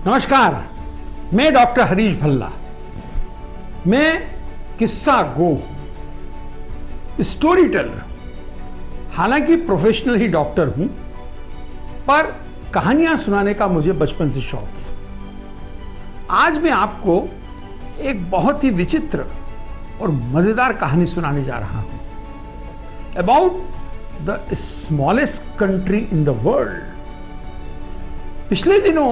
नमस्कार, मैं डॉक्टर हरीश भल्ला। मैं किस्सा गो हूं, स्टोरी टेलर। हालांकि प्रोफेशनल ही डॉक्टर हूं, पर कहानियां सुनाने का मुझे बचपन से शौक है। आज मैं आपको एक बहुत ही विचित्र और मजेदार कहानी सुनाने जा रहा हूं about the smallest country in the world. पिछले दिनों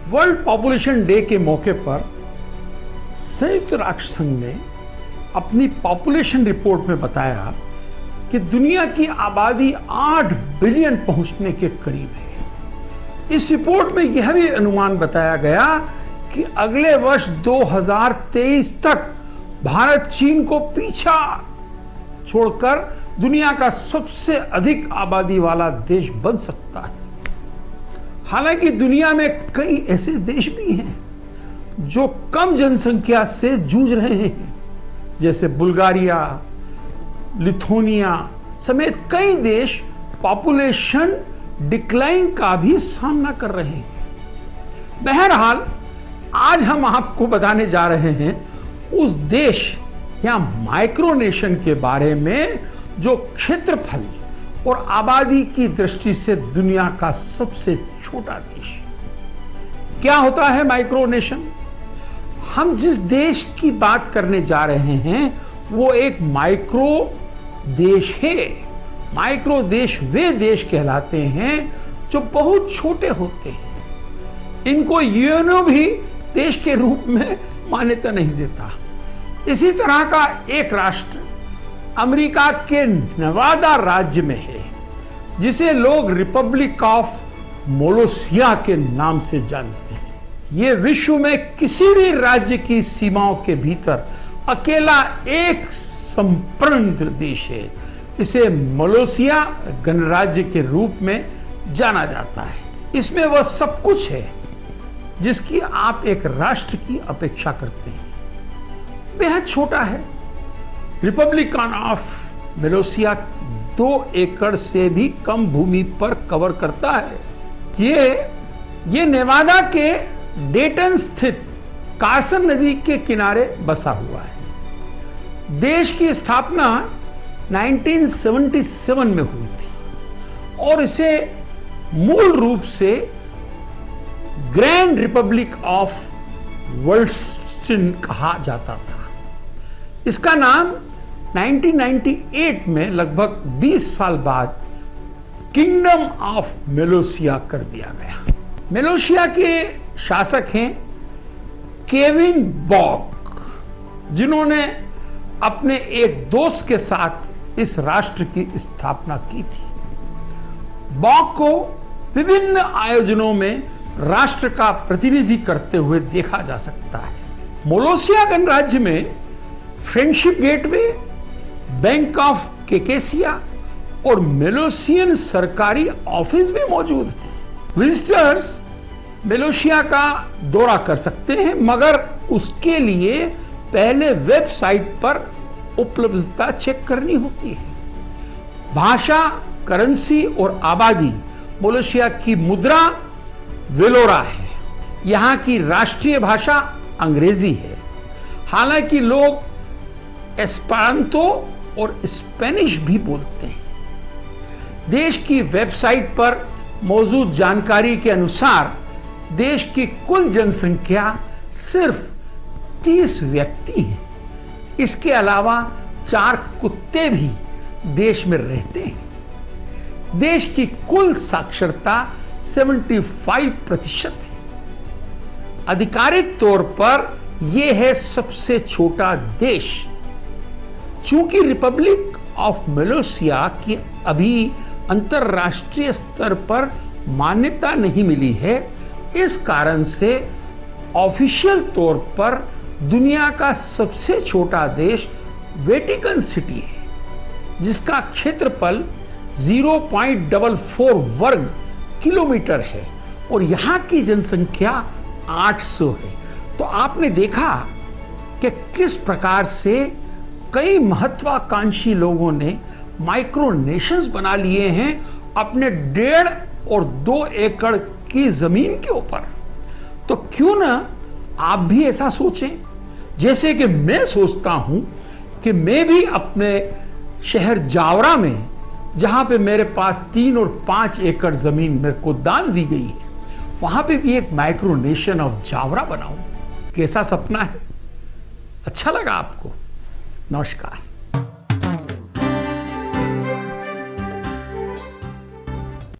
वर्ल्ड पॉपुलेशन डे के मौके पर संयुक्त राष्ट्र संघ ने अपनी पॉपुलेशन रिपोर्ट में बताया कि दुनिया की आबादी 8 बिलियन पहुंचने के करीब है। इस रिपोर्ट में यह भी अनुमान बताया गया कि अगले वर्ष 2023 तक भारत चीन को पीछा छोड़कर दुनिया का सबसे अधिक आबादी वाला देश बन सकता है। हालांकि दुनिया में कई ऐसे देश भी हैं जो कम जनसंख्या से जूझ रहे हैं, जैसे बुल्गारिया, लिथुआनिया समेत कई देश पॉपुलेशन डिक्लाइन का भी सामना कर रहे हैं। बहरहाल आज हम आपको बताने जा रहे हैं उस देश या माइक्रोनेशन के बारे में जो क्षेत्रफल और आबादी की दृष्टि से दुनिया का सबसे छोटा देश। क्या होता है माइक्रोनेशन? हम जिस देश की बात करने जा रहे हैं वो एक माइक्रो देश है। माइक्रो देश वे देश कहलाते हैं जो बहुत छोटे होते हैं। इनको यूएनओ भी देश के रूप में मान्यता नहीं देता। इसी तरह का एक राष्ट्र अमेरिका के नेवादा राज्य में है, जिसे लोग रिपब्लिक ऑफ मोलोसिया के नाम से जानते हैं। यह विश्व में किसी भी राज्य की सीमाओं के भीतर अकेला एक संप्रभु देश है। इसे मोलोसिया गणराज्य के रूप में जाना जाता है। इसमें वह सब कुछ है जिसकी आप एक राष्ट्र की अपेक्षा करते हैं। बेहद छोटा है। रिपब्लिक ऑफ मोलोसिया 2 एकड़ से भी कम भूमि पर कवर करता है। ये नेवादा के डेटन स्थित कार्सन नदी के किनारे बसा हुआ है। देश की स्थापना 1977 में हुई थी और इसे मूल रूप से ग्रैंड रिपब्लिक ऑफ वोल्स्टिन कहा जाता था। इसका नाम 1998 में लगभग 20 साल बाद किंगडम ऑफ मोलोसिया कर दिया गया। मोलोसिया के शासक हैं केविन बॉक, जिन्होंने अपने एक दोस्त के साथ इस राष्ट्र की स्थापना की थी। बॉक को विभिन्न आयोजनों में राष्ट्र का प्रतिनिधि करते हुए देखा जा सकता है। मोलोसिया गणराज्य में फ्रेंडशिप गेटवे, बैंक ऑफ केकेसिया और मोलोसियन सरकारी ऑफिस भी मौजूद हैं। विजिटर्स मोलोसिया का दौरा कर सकते हैं, मगर उसके लिए पहले वेबसाइट पर उपलब्धता चेक करनी होती है। भाषा, करेंसी और आबादी मोलोसिया की मुद्रा वेलोरा है। यहां की राष्ट्रीय भाषा अंग्रेजी है। हालांकि लोग एस्पेरांतो और स्पेनिश भी बोलते हैं। देश की वेबसाइट पर मौजूद जानकारी के अनुसार देश की कुल जनसंख्या सिर्फ 30 व्यक्ति है। इसके अलावा 4 कुत्ते भी देश में रहते हैं। देश की कुल साक्षरता 75% है। आधिकारिक तौर पर यह है सबसे छोटा देश। चूंकि रिपब्लिक ऑफ मोलोसिया की अभी अंतर्राष्ट्रीय स्तर पर मान्यता नहीं मिली है, इस कारण से ऑफिशियल तौर पर दुनिया का सबसे छोटा देश वेटिकन सिटी है, जिसका क्षेत्रफल 0.44 वर्ग किलोमीटर है और यहां की जनसंख्या 800 है। तो आपने देखा कि किस प्रकार से कई महत्वाकांक्षी लोगों ने माइक्रोनेशंस बना लिए हैं अपने 1.5 और 2 एकड़ की जमीन के ऊपर। तो क्यों ना आप भी ऐसा सोचें, जैसे कि मैं सोचता हूं कि मैं भी अपने शहर जावरा में, जहां पे मेरे पास 3 और 5 एकड़ जमीन मेरे को दान दी गई है, वहां पे भी एक माइक्रोनेशन ऑफ जावरा बनाऊं। कैसा सपना है? अच्छा लगा आपको? नमस्कार।